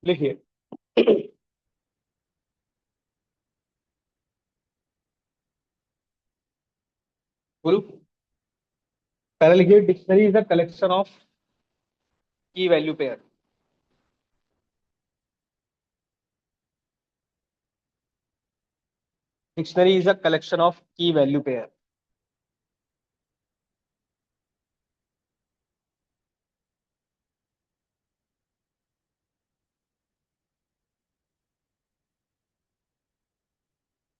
लिखिए। बोलो। पहले लिखिए, dictionary is a collection of key value pair. Dictionary is a collection of key value pair.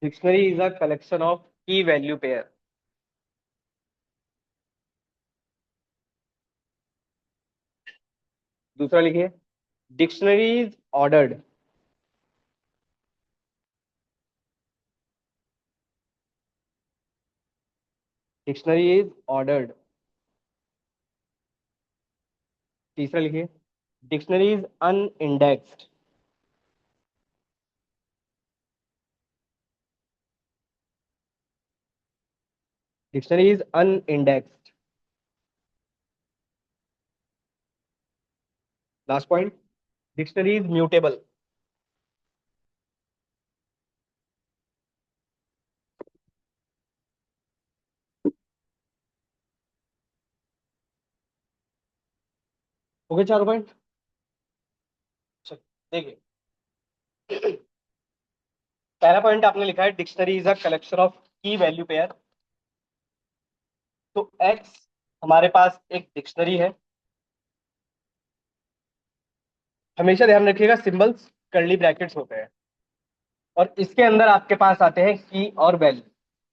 Dictionary is a collection of key value pair. दूसरा लिखिए, dictionary is ordered. Dictionary is ordered. तीसरा लिखिए, dictionary is unindexed. Dictionary is unindexed. Last point, dictionary is mutable. Okay, चार point. देखिए, पहला point आपने लिखा है, dictionary is a collection of key value pair. तो एक्स हमारे पास एक डिक्शनरी है। हमेशा ध्यान रखिएगा, सिंबल्स कर्ली ब्रैकेट्स होते हैं और इसके अंदर आपके पास आते हैं की और वैल्यू।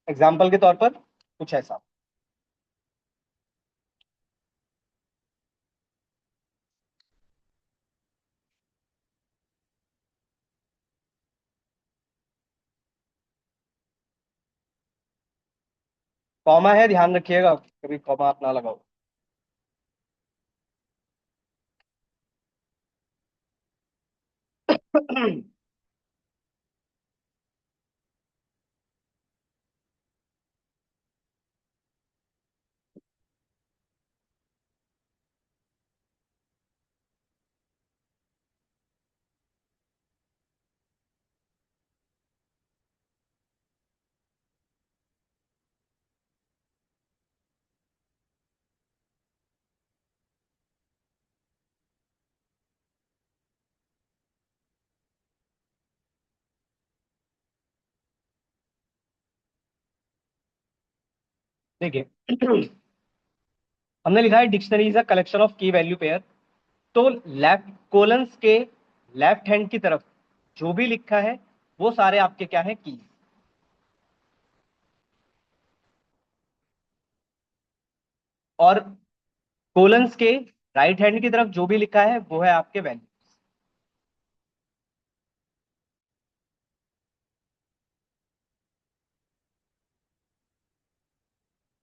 एग्जाम्पल के तौर पर कुछ ऐसा। कॉमा है, ध्यान रखिएगा कभी कॉमा आप ना लगाओ। देखिए, हमने लिखा है dictionary is a collection of key value pair. तो लेफ्ट कोलन्स के लेफ्ट हैंड की तरफ जो भी लिखा है वो सारे आपके क्या है, की। और कोलन्स के राइट हैंड की तरफ जो भी लिखा है वो है आपके वैल्यू।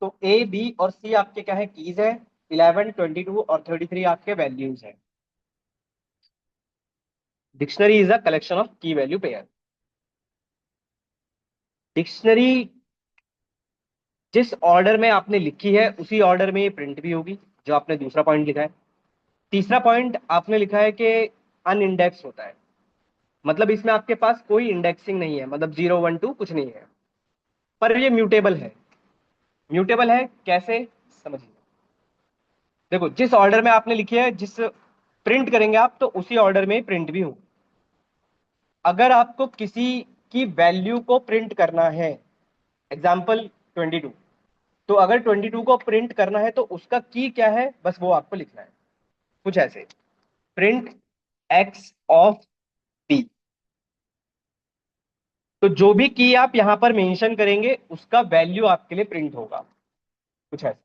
तो ए बी और सी आपके क्या है, कीज है। 11 22 और 33 आपके वैल्यूज है। Dictionary is a collection of key value pair. Dictionary जिस ऑर्डर में आपने लिखी है उसी ऑर्डर में ये प्रिंट भी होगी, जो आपने दूसरा पॉइंट लिखा है। तीसरा पॉइंट आपने लिखा है कि अनइंडेक्स होता है, मतलब इसमें आपके पास कोई इंडेक्सिंग नहीं है, मतलब 0 1 2 कुछ नहीं है। पर ये म्यूटेबल है। म्यूटेबल है कैसे, समझिए। देखो, जिस ऑर्डर में आपने लिखी है, जिस प्रिंट करेंगे आप तो उसी ऑर्डर में प्रिंट भी हो। अगर आपको किसी की वैल्यू को प्रिंट करना है, एग्जाम्पल 22, तो अगर 22 को प्रिंट करना है तो उसका की क्या है, बस वो आपको लिखना है। कुछ ऐसे, प्रिंट एक्स ऑफ बी। तो जो भी की आप यहां पर मेंशन करेंगे उसका वैल्यू आपके लिए प्रिंट होगा। कुछ ऐसे।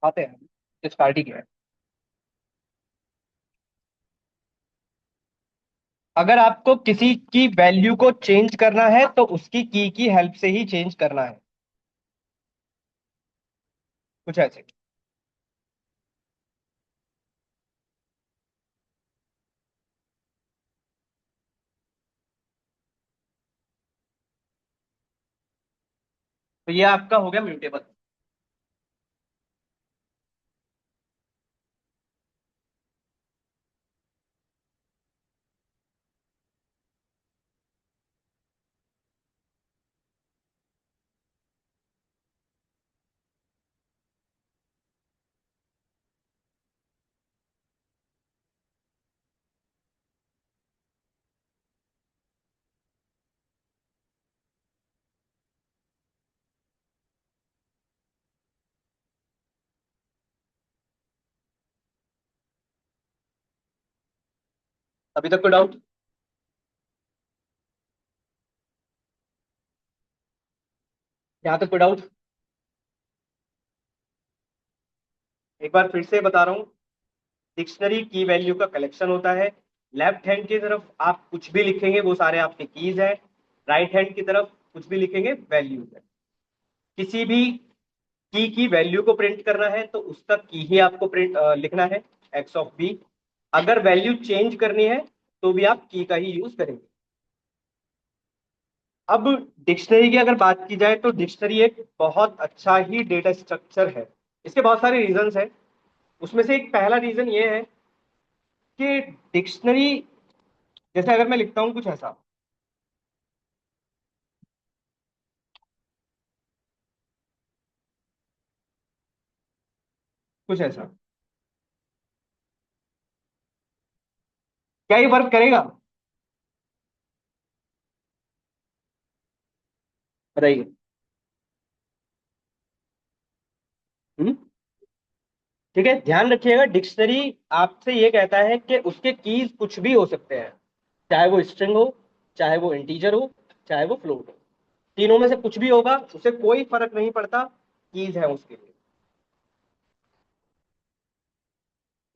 आते हैं, इस पार्टी के है। अगर आपको किसी की वैल्यू को चेंज करना है तो उसकी की हेल्प से ही चेंज करना है। कुछ ऐसे। तो ये आपका हो गया म्यूटेबल। अभी तक कोई डाउट? यहाँ तक कोई डाउट? एक बार फिर से बता रहा हूँ, डिक्शनरी की वैल्यू का कलेक्शन होता है। लेफ्ट हैंड की तरफ आप कुछ भी लिखेंगे वो सारे आपके कीज है, राइट हैंड की तरफ कुछ भी लिखेंगे वैल्यूज है। किसी भी की वैल्यू को प्रिंट करना है तो उसका की ही आपको प्रिंट लिखना है, एक्स ऑफ बी। अगर वैल्यू चेंज करनी है तो भी आप की का ही यूज करेंगे। अब डिक्शनरी की अगर बात की जाए तो डिक्शनरी एक बहुत अच्छा ही डेटा स्ट्रक्चर है। इसके बहुत सारे रीजंस हैं। उसमें से एक पहला रीजन ये है कि डिक्शनरी, जैसे अगर मैं लिखता हूं कुछ ऐसा, कुछ ऐसा, क्या ये वर्क करेगा? बताइए। हम्म? ठीक है, ध्यान रखिएगा, डिक्शनरी आपसे ये कहता है कि उसके कीज कुछ भी हो सकते हैं, चाहे वो स्ट्रिंग हो, चाहे वो इंटीजर हो, चाहे वो फ्लोट हो। तीनों में से कुछ भी होगा, उसे कोई फर्क नहीं पड़ता, कीज है उसके लिए।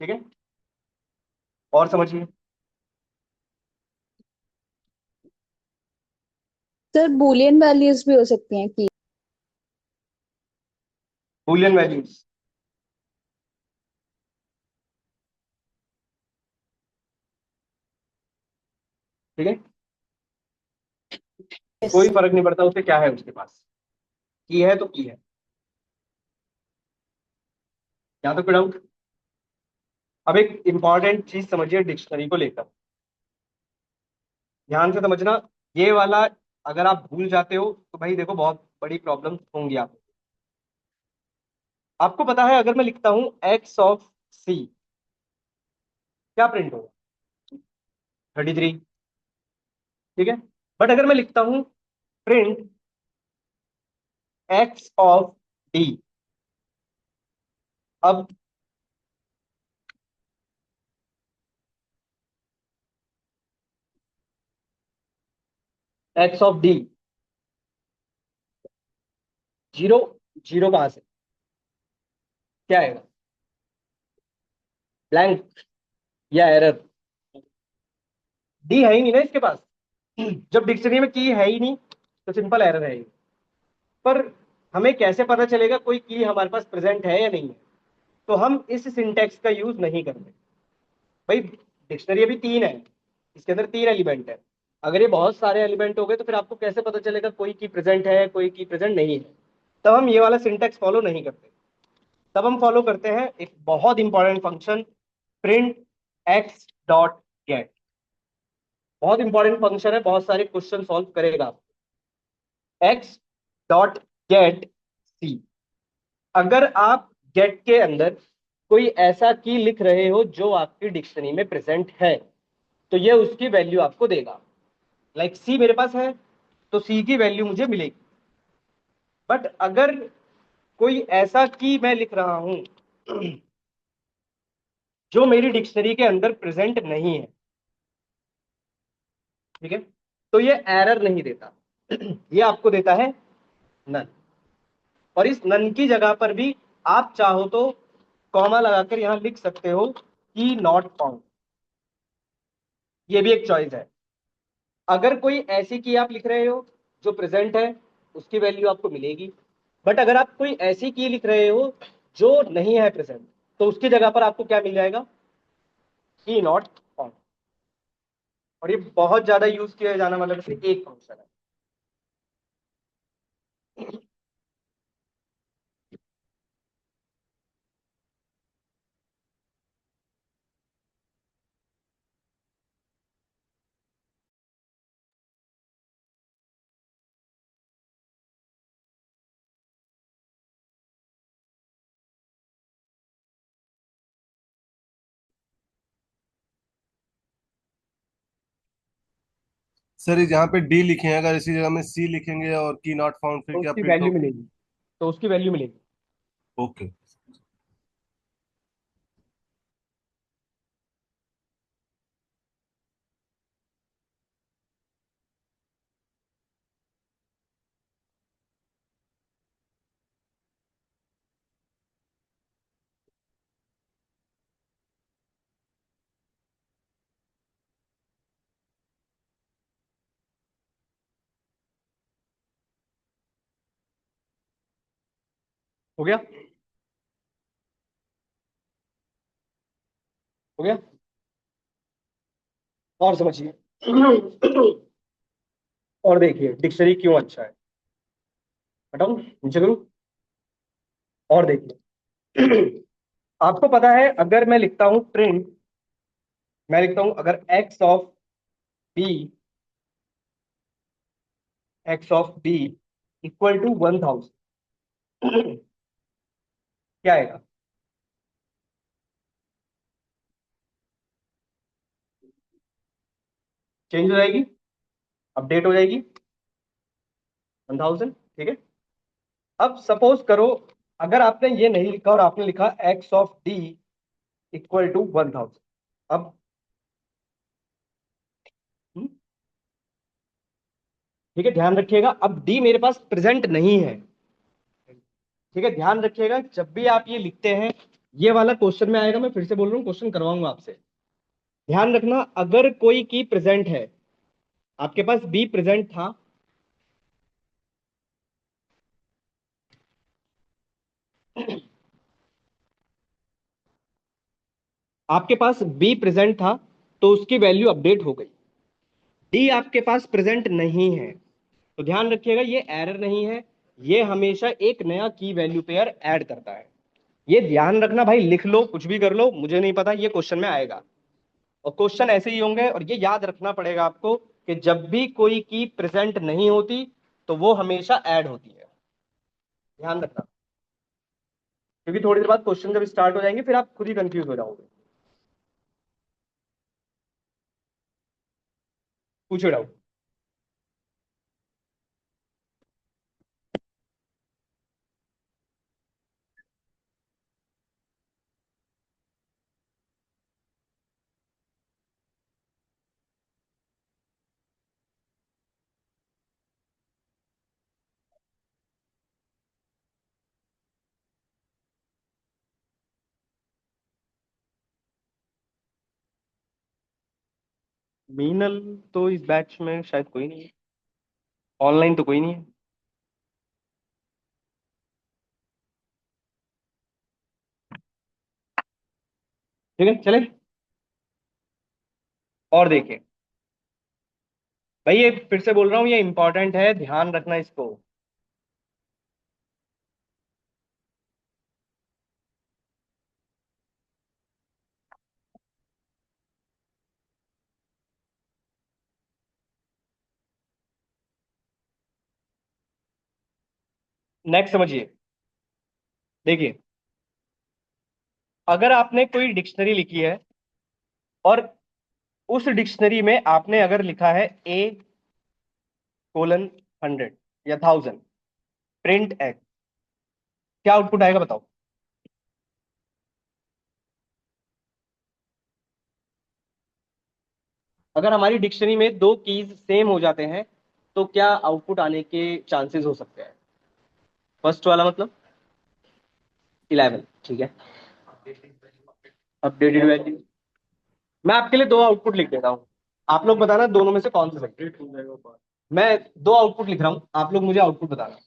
ठीक है, और समझिए। सर बूलियन वैल्यूज भी हो सकती हैं कि। बूलियन वैल्यूज, ठीक है, यस। कोई फर्क नहीं पड़ता उसे क्या है उसके पास, की है तो की है। यहाँ तो कोई डाउट? अब एक इंपॉर्टेंट चीज समझिए डिक्शनरी को लेकर, ध्यान से समझना। ये वाला अगर आप भूल जाते हो तो भाई देखो बहुत बड़ी प्रॉब्लम होंगी आपको पता है अगर मैं लिखता हूं एक्स ऑफ सी, क्या प्रिंट होगा? 33। ठीक है, बट अगर मैं लिखता हूं प्रिंट एक्स ऑफ डी, अब x of D, zero, zero कहां से, क्या आएगा? ब्लैंक या एरर? डी है ही नहीं ना इसके पास। जब डिक्शनरी में की है ही नहीं तो सिंपल एरर है ये। पर हमें कैसे पता चलेगा कोई की हमारे पास प्रेजेंट है या नहीं है? तो हम इस सिंटेक्स का यूज नहीं करते भाई। डिक्शनरी अभी तीन है, इसके अंदर तीन एलिमेंट है। अगर ये बहुत सारे एलिमेंट हो गए तो फिर आपको कैसे पता चलेगा कोई की प्रेजेंट है कोई की प्रेजेंट नहीं है? तब हम ये वाला सिंटेक्स फॉलो नहीं करते। तब हम फॉलो करते हैं एक बहुत important function, print x dot gate. बहुत इंपॉर्टेंट फंक्शन है, बहुत सारे क्वेश्चन सॉल्व करेगा। एक्स डॉट गेट सी, अगर आप गेट के अंदर कोई ऐसा की लिख रहे हो जो आपकी डिक्शनरी में प्रेजेंट है तो ये उसकी वैल्यू आपको देगा। लाइक सी मेरे पास है तो सी की वैल्यू मुझे मिलेगी। बट अगर कोई ऐसा की मैं लिख रहा हूं जो मेरी डिक्शनरी के अंदर प्रेजेंट नहीं है, ठीक है, तो ये एरर नहीं देता। ये आपको देता है नन। और इस नन की जगह पर भी आप चाहो तो कॉमा लगाकर यहां लिख सकते हो कि नॉट फाउंड, ये भी एक चॉइस है। अगर कोई ऐसी की आप लिख रहे हो जो प्रेजेंट है उसकी वैल्यू आपको मिलेगी। बट अगर आप कोई ऐसी की लिख रहे हो जो नहीं है प्रेजेंट तो उसकी जगह पर आपको क्या मिल जाएगा? की नॉट फाउंड। और ये बहुत ज्यादा यूज किया जाने वाला वैसे एक फंक्शन है। सर ये जहाँ पे डी लिखे हैं, अगर इसी जगह में सी लिखेंगे और की नॉट फाउंड, फिर तो क्या उसकी प्रिंट वैल्यू होगा? मिलेगी। तो उसकी वैल्यू मिलेगी। ओके। हो गया? हो गया? और समझिए। और देखिए डिक्शनरी क्यों अच्छा है। हटाऊं, नीचे करूं? और देखिए। आपको पता है अगर मैं लिखता हूं प्रिंट, मैं लिखता हूं अगर B X of B equal to 1000, क्या आएगा? चेंज हो जाएगी, अपडेट हो जाएगी 1000। ठीक है। अब सपोज करो अगर आपने ये नहीं लिखा और आपने लिखा X of D equal to 1000। अब हम्म, ठीक है, ध्यान रखिएगा अब डी मेरे पास प्रेजेंट नहीं है। ठीक है, ध्यान रखिएगा जब भी आप ये लिखते हैं, ये वाला क्वेश्चन में आएगा, मैं फिर से बोल रहा हूँ, क्वेश्चन करवाऊंगा आपसे। ध्यान रखना अगर कोई की प्रेजेंट है, आपके पास बी प्रेजेंट था, आपके पास बी प्रेजेंट था, तो उसकी वैल्यू अपडेट हो गई। डी आपके पास प्रेजेंट नहीं है, तो ध्यान रखिएगा ये एरर नहीं है, ये हमेशा एक नया की वैल्यू पेयर ऐड करता है। ये ध्यान रखना भाई, लिख लो कुछ भी कर लो, मुझे नहीं पता, ये क्वेश्चन में आएगा। और क्वेश्चन ऐसे ही होंगे, और ये याद रखना पड़ेगा आपको कि जब भी कोई की प्रेजेंट नहीं होती तो वो हमेशा ऐड होती है। ध्यान रखना, क्योंकि थोड़ी देर बाद क्वेश्चन जब स्टार्ट हो जाएंगे फिर आप खुद ही कंफ्यूज हो जाओगे। पूछो डाउट। मीनल तो इस बैच में शायद कोई नहीं है, ऑनलाइन तो कोई नहीं है। ठीक है चले। और देखिए भाई, ये फिर से बोल रहा हूँ, ये इंपॉर्टेंट है, ध्यान रखना इसको। नेक्स्ट समझिए। देखिए अगर आपने कोई डिक्शनरी लिखी है और उस डिक्शनरी में आपने अगर लिखा है A:100 या 1000 प्रिंट एक्स, क्या आउटपुट आएगा बताओ? अगर हमारी डिक्शनरी में दो कीज सेम हो जाते हैं तो क्या आउटपुट आने के चांसेस हो सकते हैं? फर्स्ट वाला मतलब 11, ठीक है। अपडेटेड वैल्यू, मैं आपके लिए दो आउटपुट लिख देता हूँ, आप लोग बताना दोनों में से कौन सा सही है। मैं दो आउटपुट लिख रहा हूँ, आप लोग मुझे आउटपुट बताना।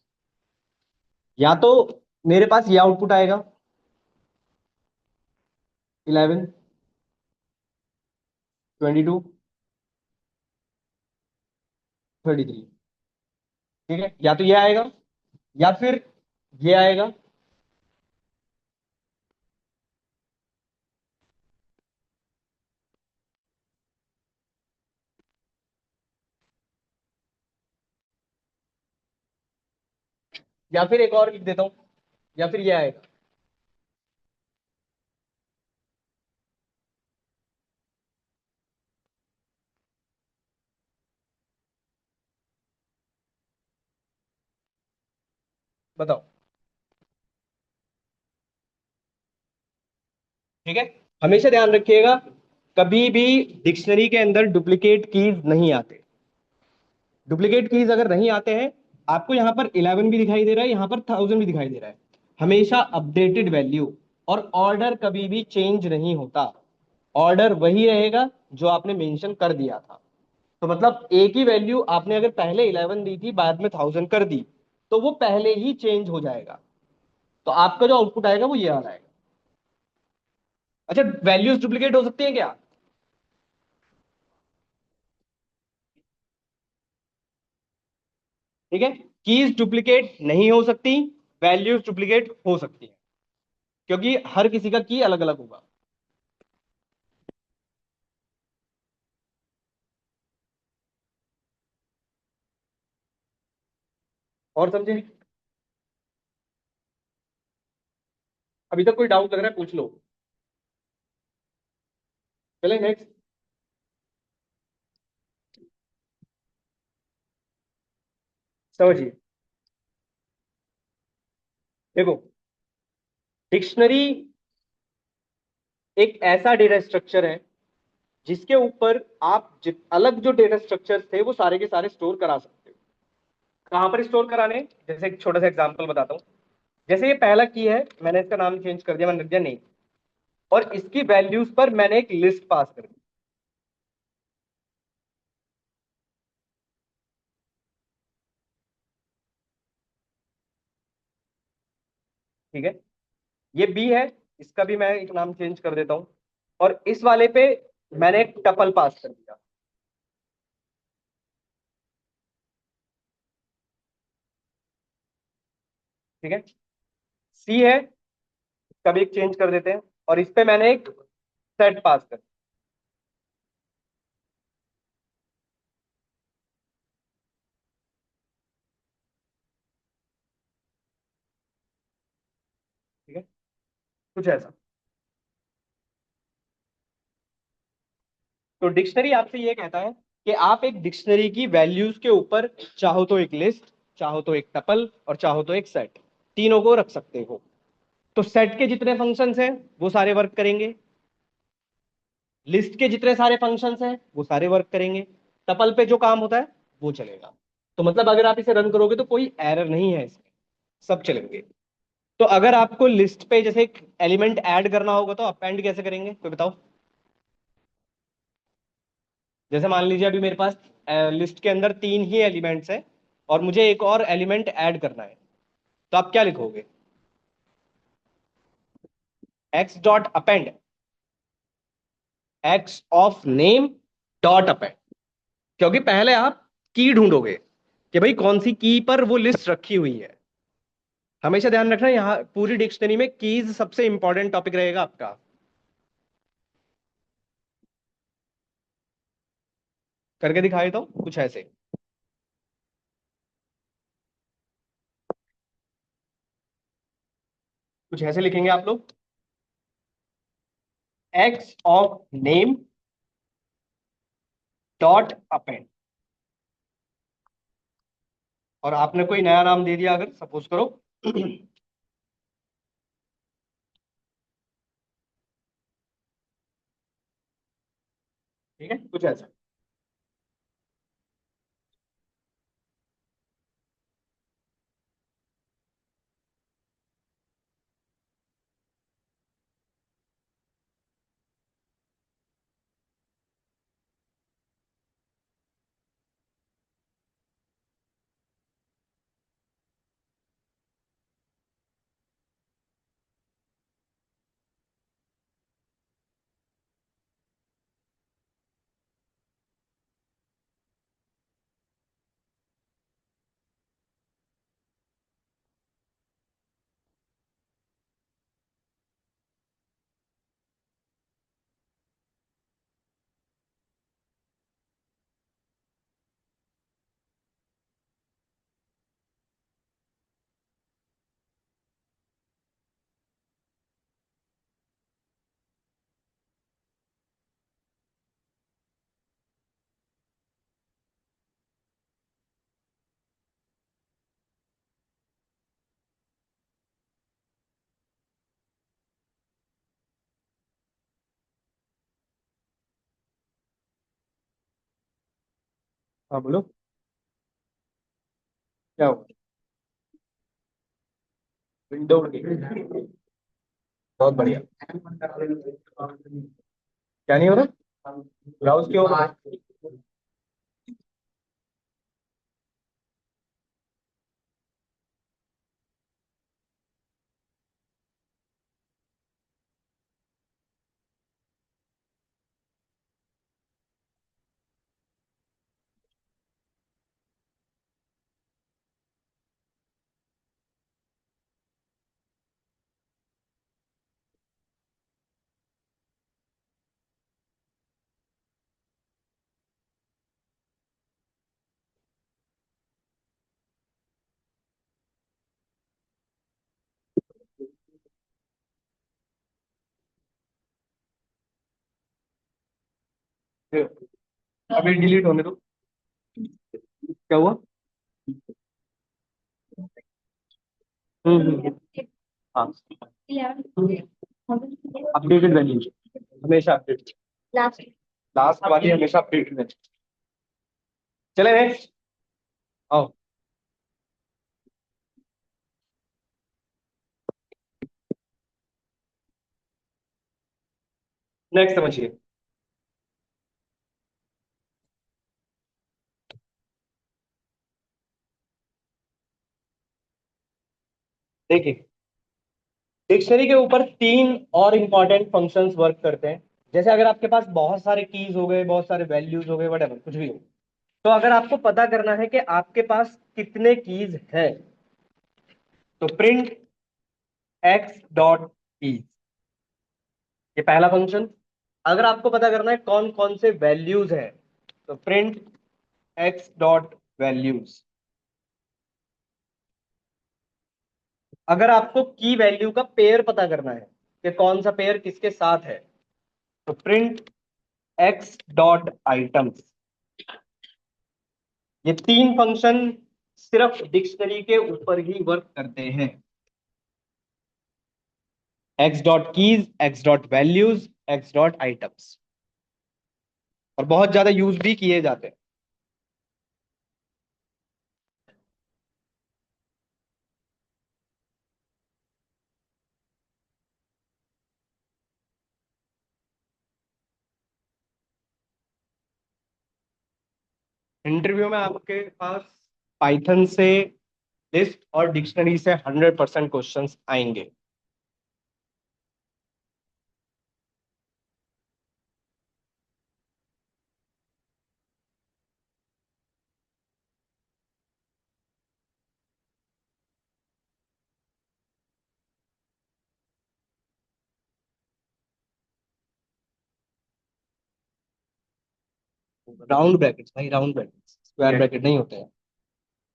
या तो मेरे पास ये आउटपुट आएगा 11, 22, 33। ठीक है, या तो ये आएगा या फिर ये आएगा, या फिर एक और लिख देता हूं, या फिर ये आएगा। बताओ। ठीक है, हमेशा ध्यान रखिएगा, कभी भी डिक्शनरी के अंदर डुप्लीकेट कीज नहीं आते। डुप्लीकेट कीज अगर नहीं आते हैं, आपको यहां पर 11 भी दिखाई दे रहा है, यहां पर 1000 भी दिखाई दे रहा है, हमेशा अपडेटेड वैल्यू। और ऑर्डर कभी भी चेंज नहीं होता, ऑर्डर वही रहेगा जो आपने मेंशन कर दिया था। तो मतलब एक ही वैल्यू आपने अगर पहले 11 दी थी, बाद में 1000 कर दी, तो वो पहले ही चेंज हो जाएगा। तो आपका जो आउटपुट आएगा वो ये वाला आएगा। अच्छा, वैल्यूज डुप्लीकेट हो सकती है क्या? ठीक है, कीज डुप्लीकेट नहीं हो सकती, वैल्यूज डुप्लीकेट हो सकती है, क्योंकि हर किसी का की अलग अलग होगा। और समझे? अभी तक कोई डाउट लग रहा है पूछ लो। चलें नेक्स्ट। समझिए, देखो, डिक्शनरी एक ऐसा डेटा स्ट्रक्चर है जिसके ऊपर आप अलग जो डेटा स्ट्रक्चर थे वो सारे के सारे स्टोर करा सकते हो। कहां पर स्टोर कराने? जैसे एक छोटा सा एग्जांपल बताता हूं। जैसे ये पहला की है, मैंने इसका नाम चेंज कर दिया, मैंने रख दिया नहीं, और इसकी वैल्यूज पर मैंने एक लिस्ट पास कर दी। ठीक है, ये बी है, इसका भी मैं एक नाम चेंज कर देता हूं, और इस वाले पे मैंने एक टपल पास कर दिया। ठीक है, सी है, इसका भी एक चेंज कर देते हैं, और इस पे मैंने एक सेट पास कर दिया। ठीक है, कुछ ऐसा। तो डिक्शनरी आपसे ये कहता है कि आप एक डिक्शनरी की वैल्यूज के ऊपर चाहो तो एक लिस्ट, चाहो तो एक टपल, और चाहो तो एक सेट, तीनों को रख सकते हो। तो सेट के जितने फंक्शंस हैं वो सारे वर्क करेंगे, लिस्ट के जितने सारे फंक्शंस हैं वो सारे वर्क करेंगे, टपल पे जो काम होता है वो चलेगा। तो मतलब अगर आप इसे रन करोगे तो कोई एरर नहीं है इसमें, सब चलेंगे। तो अगर आपको लिस्ट पे जैसे एक एलिमेंट ऐड करना होगा तो अपेंड कैसे करेंगे, कोई बताओ? जैसे मान लीजिए अभी मेरे पास लिस्ट के अंदर 3 ही एलिमेंट्स हैं, और मुझे एक और एलिमेंट ऐड करना है, तो आप क्या लिखोगे? X dot append, x of name dot append. क्योंकि पहले आप की ढूंढोगे कि भाई कौन सी की पर वो लिस्ट रखी हुई है। हमेशा ध्यान रखना, यहाँ पूरी डिक्शनरी में कीज सबसे इंपॉर्टेंट टॉपिक रहेगा आपका। करके दिखाए तो कुछ ऐसे, कुछ ऐसे लिखेंगे आप लोग, x of name dot append. और आपने कोई नया नाम दे दिया, अगर सपोज करो ठीक है, कुछ ऐसा। हाँ बोलो, क्या हो? विंडो, बहुत बढ़िया। क्या नहीं हो रहा? ब्राउज क्यों हो रहा है? अभी डिलीट होने दो। क्या हुआ? हाँ, अपडेटेड वैल्यू हमेशा अपडेट, लास्ट वाली हमेशा अपडेटेड वैल्यू। चले नेक्स्ट, आओ। नेक्स्ट समझिए। देखिए, डिक्शनरी के ऊपर तीन और इंपॉर्टेंट फंक्शंस वर्क करते हैं। जैसे अगर आपके पास बहुत सारे कीज हो गए, बहुत सारे वैल्यूज हो गए, वटेवर कुछ भी हो, तो अगर आपको पता करना है कि आपके पास कितने कीज है, तो प्रिंट एक्स डॉट कीज, ये पहला फंक्शन। अगर आपको पता करना है कौन कौन से वैल्यूज है, तो प्रिंट एक्स डॉट वैल्यूज। अगर आपको की वैल्यू का पेयर पता करना है कि कौन सा पेयर किसके साथ है, तो प्रिंट एक्स डॉट आइटम्स। ये तीन फंक्शन सिर्फ डिक्शनरी के ऊपर ही वर्क करते हैं। X dot keys, x dot values, x dot items, और बहुत ज्यादा यूज भी किए जाते हैं। इंटरव्यू में आपके पास पाइथन से, लिस्ट और डिक्शनरी से 100% क्वेश्चंस आएंगे। राउंड ब्रैकेट्स भाई, राउंड ब्रैकेट्स, स्क्वायर ब्रैकेट नहीं होते हैं,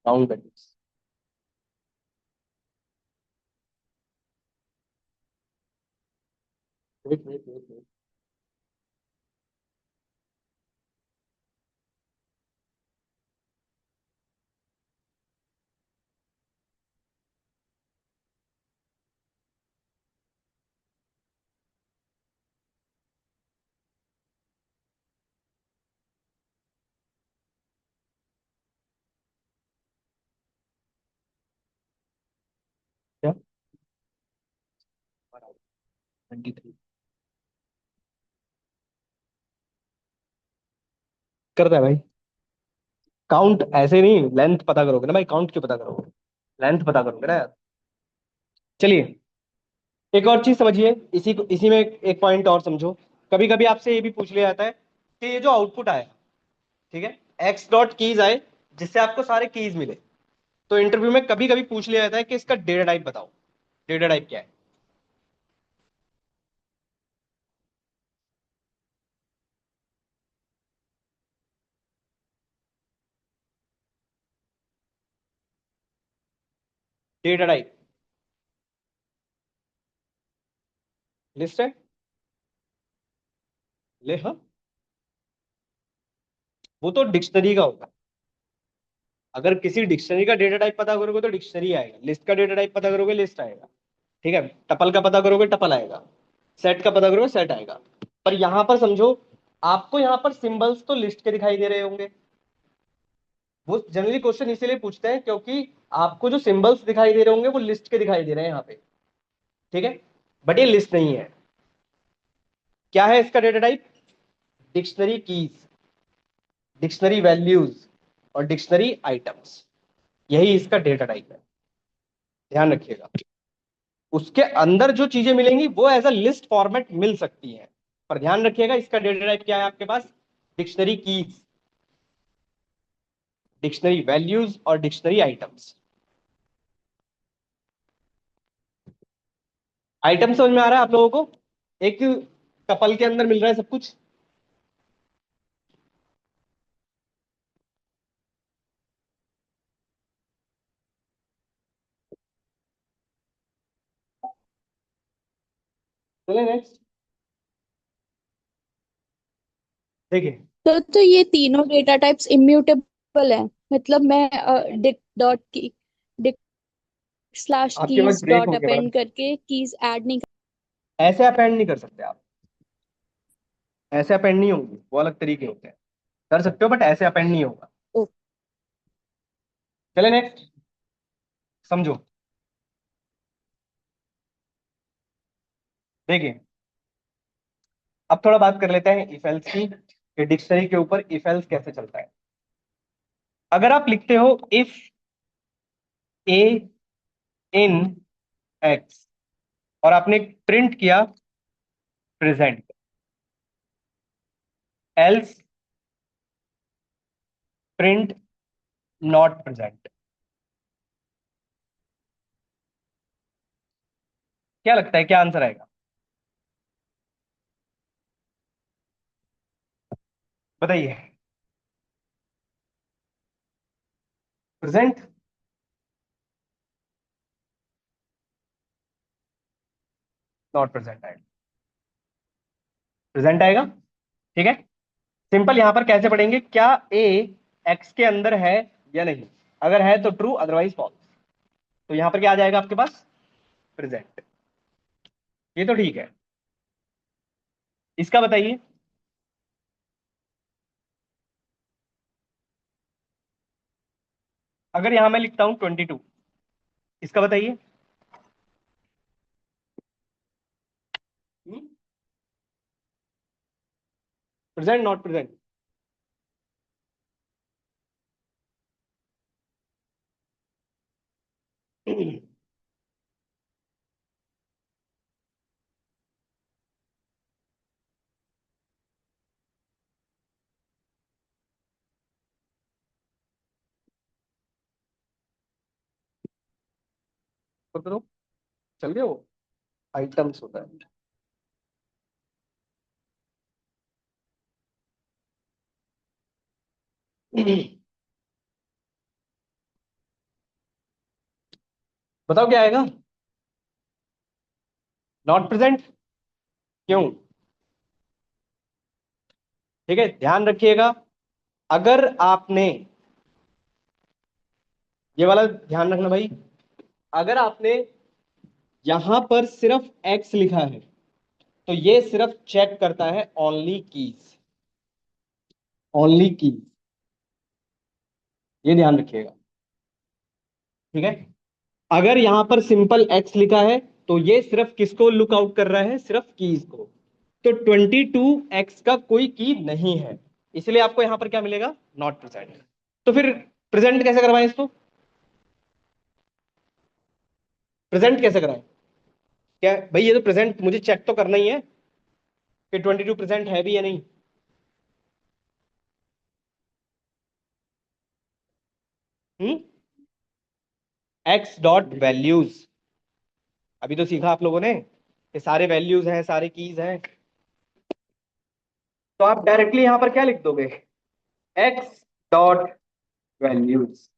round brackets. Wait wait wait wait. क्या? 23 करता है भाई। काउंट ऐसे नहीं, लेंथ पता करोगे ना भाई, काउंट क्यों पता करोगे? लेंथ पता करोगे ना यार। चलिए, एक और चीज समझिए, इसी में एक पॉइंट और समझो। कभी कभी आपसे ये भी पूछ लिया जाता है कि ये जो आउटपुट आया, ठीक है, एक्स डॉट कीज आए, जिससे आपको सारे कीज मिले, तो इंटरव्यू में कभी कभी पूछ लिया जाता है कि इसका डेटा टाइप बताओ। डेटा टाइप क्या है? डेटा टाइप लिस्ट है, ले हाँ, वो तो डिक्शनरी का होगा। अगर किसी डिक्शनरी का डेटा टाइप पता करोगे तो डिक्शनरी आएगा, लिस्ट का डेटा टाइप पता करोगे लिस्ट आएगा, ठीक है, टपल का पता करोगे टपल आएगा, सेट का पता करोगे सेट आएगा। पर यहां पर समझो, आपको यहां पर सिंबल्स तो लिस्ट के दिखाई दे रहे होंगे, वो जनरली क्वेश्चन इसीलिए पूछते हैं क्योंकि आपको जो सिंबल्स दिखाई दे रहे होंगे वो लिस्ट के दिखाई दे रहे हैं यहाँ पे, ठीक है, बट ये लिस्ट नहीं है। क्या है इसका data type? Dictionary keys, dictionary values और डिक्शनरी आइटम्स, यही इसका डेटा टाइप है, ध्यान रखिएगा। उसके अंदर जो चीजें मिलेंगी वो एज अ लिस्ट फॉर्मेट मिल सकती हैं, पर ध्यान रखिएगा इसका डेटा टाइप क्या है आपके पास? डिक्शनरी कीज, डिक्शनरी वैल्यूज और डिक्शनरी आइटम्स। आइटम समझ में आ रहा है आप लोगों को? एक कपल के अंदर मिल रहा है सब कुछ। चले नेक्स्ट, देखिए। तो ये तीनों डेटा टाइप्स इम्यूटेबल है, मतलब मैं डिक डॉट की डिक स्लैश आपकी आवाज कीज ब्रेक डॉट हो गया अपेंड मैडम। करके कीज ऐड नहीं ऐसे अपेंड नहीं कर सकते आप, ऐसे अपेंड नहीं होंगे, वो अलग तरीके होते हैं, कर सकते हो बट ऐसे अपेंड नहीं होगा। कर। चले नेक्स्ट, समझो। देखिए, अब थोड़ा बात कर लेते हैं इफ एल्स की, कि डिक्शनरी के ऊपर इफ एल्स कैसे चलता है। अगर आप लिखते हो इफ ए इन एक्स और आपने प्रिंट किया present, else print not present, क्या लगता है क्या आंसर आएगा? बताइए। प्रेजेंट, नॉट प्रेजेंट आएगा, प्रेजेंट आएगा, ठीक है। सिंपल, यहां पर कैसे पढ़ेंगे, क्या ए एक्स के अंदर है या नहीं, अगर है तो ट्रू अदरवाइज फॉल्स। तो यहां पर क्या आ जाएगा आपके पास? प्रेजेंट। ये तो ठीक है, इसका बताइए। अगर यहां मैं लिखता हूं 22, इसका बताइए। Present not present? तो चल गया वो, आइटम्स होता है। बताओ क्या आएगा? नॉट प्रेजेंट, क्यों? ठीक है, ध्यान रखिएगा। अगर आपने, ये वाला ध्यान रखना भाई, अगर आपने यहां पर सिर्फ एक्स लिखा है तो ये सिर्फ चेक करता है ओनली कीज, ओनली कीज, ये ध्यान रखिएगा, ठीक है। अगर यहां पर सिंपल एक्स लिखा है तो ये सिर्फ किसको लुक आउट कर रहा है? सिर्फ कीज को। तो 22x का कोई की नहीं है, इसलिए आपको यहां पर क्या मिलेगा? Not present. तो फिर प्रेजेंट कैसे करवाएं इसको? प्रेजेंट कैसे कराएं? क्या भाई, ये तो प्रेजेंट मुझे चेक तो करना ही है कि 22 प्रेजेंट है भी या नहीं। हम्म, एक्स डॉट वैल्यूज, अभी तो सीखा आप लोगों ने, ये सारे वैल्यूज हैं, सारे कीज हैं। तो आप डायरेक्टली यहां पर क्या लिख दोगे? X dot values.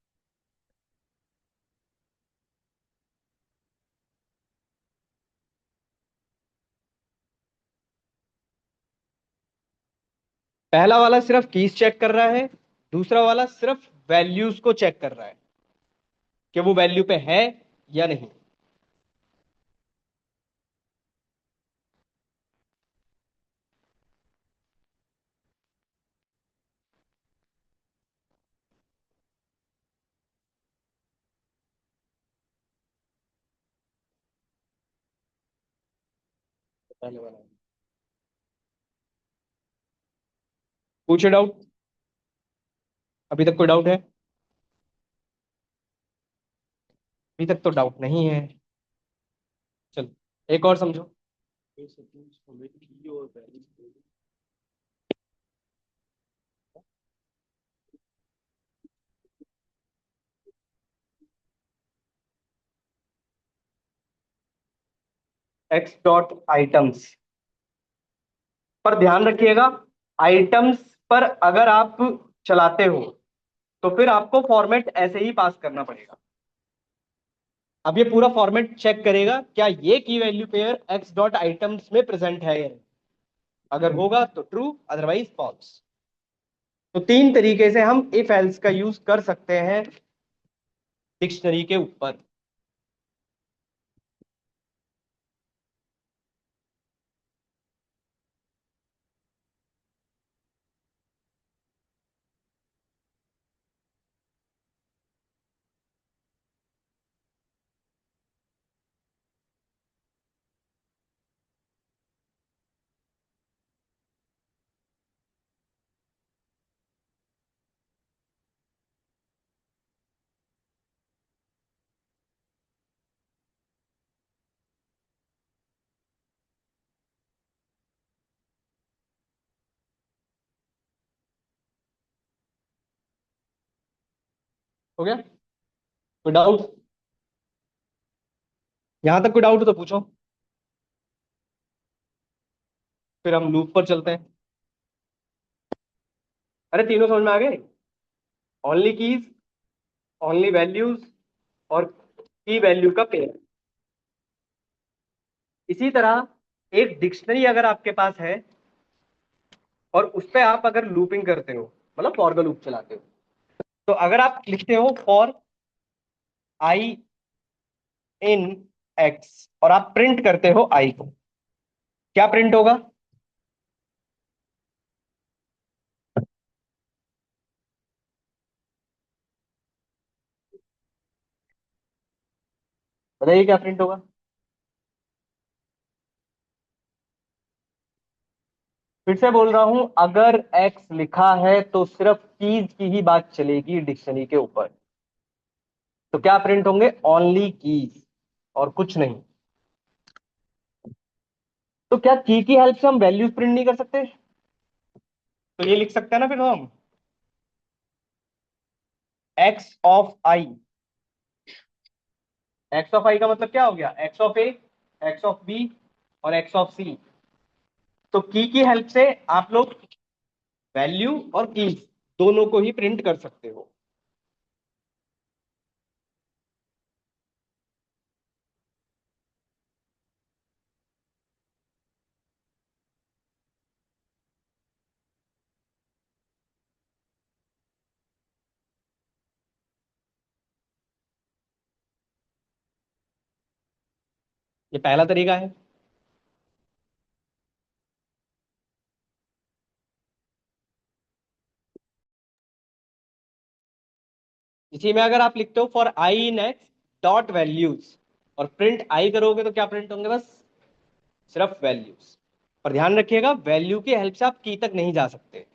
पहला वाला सिर्फ कीज चेक कर रहा है, दूसरा वाला सिर्फ वैल्यूज को चेक कर रहा है कि वो वैल्यू पे है या नहीं। पहले वाला पूछे डाउट। अभी तक कोई डाउट है? अभी तक तो डाउट नहीं है। चलो एक और समझो। एक्स डॉट आइटम्स पर ध्यान रखिएगा। आइटम्स पर अगर आप चलाते हो तो फिर आपको फॉर्मेट ऐसे ही पास करना पड़ेगा। अब ये पूरा फॉर्मेट चेक करेगा क्या ये की value pair x dot items में प्रेजेंट है या नहीं। अगर होगा तो ट्रू, अदरवाइज फॉल्स। तो तीन तरीके से हम इफ एल्स का यूज कर सकते हैं डिक्शनरी के ऊपर। हो गया? कोई डाउट? यहां तक कोई डाउट हो तो पूछो, फिर हम लूप पर चलते हैं। अरे तीनों समझ में आ गए? ओनली कीज, ओनली वैल्यूज और की वैल्यू का पेयर। इसी तरह एक डिक्शनरी अगर आपके पास है और उस पर आप अगर लूपिंग करते हो, मतलब फॉर का लूप चलाते हो, तो अगर आप लिखते हो फॉर आई इन एक्स और आप प्रिंट करते हो आई को, क्या प्रिंट होगा? बताइए क्या प्रिंट होगा? फिर से बोल रहा हूं, अगर एक्स लिखा है तो सिर्फ कीज की ही बात चलेगी डिक्शनरी के ऊपर। तो क्या प्रिंट होंगे? ओनली कीज और कुछ नहीं। तो क्या की हेल्प से हम वैल्यूज प्रिंट नहीं कर सकते? तो ये लिख सकते हैं ना फिर हम, x of i. X of i का मतलब क्या हो गया? X of a, x of b और एक्स ऑफ सी। तो की हेल्प से आप लोग वैल्यू और कीज दोनों को ही प्रिंट कर सकते हो। ये पहला तरीका है। इसी में अगर आप लिखते हो for I in x dot values और प्रिंट आई करोगे तो क्या प्रिंट होंगे? बस सिर्फ वैल्यूज। पर ध्यान रखिएगा वैल्यू की हेल्प से आप की तक नहीं जा सकते।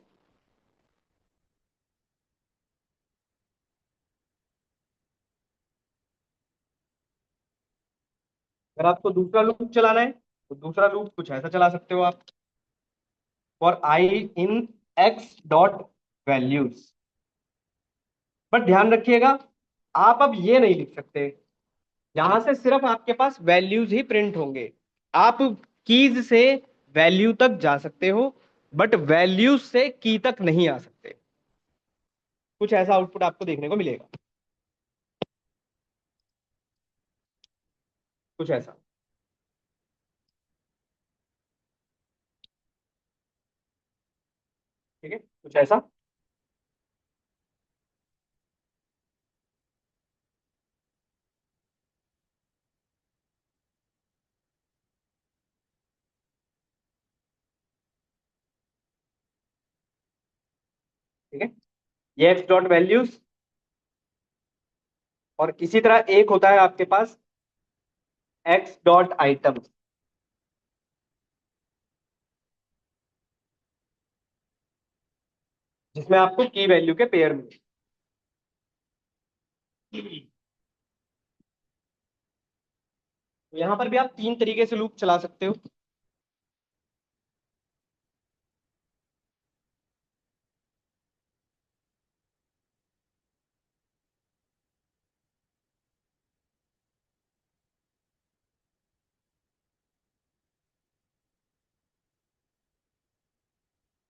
अगर आपको दूसरा लूप चलाना है तो दूसरा लूप कुछ ऐसा चला सकते हो आप, for I in x dot values. But ध्यान रखिएगा आप अब ये नहीं लिख सकते, यहां से सिर्फ आपके पास वैल्यूज ही प्रिंट होंगे। आप कीज से वैल्यू तक जा सकते हो बट वैल्यूज से की तक नहीं आ सकते। कुछ ऐसा आउटपुट आपको देखने को मिलेगा, कुछ ऐसा। ठीक है, कुछ ऐसा। ठीक है, ये एक्स डॉट वैल्यूज। और इसी तरह एक होता है आपके पास एक्स डॉट आइटम। जिसमें आपको की वैल्यू के पेयर मिले। यहाँ पर भी आप तीन तरीके से लूप चला सकते हो।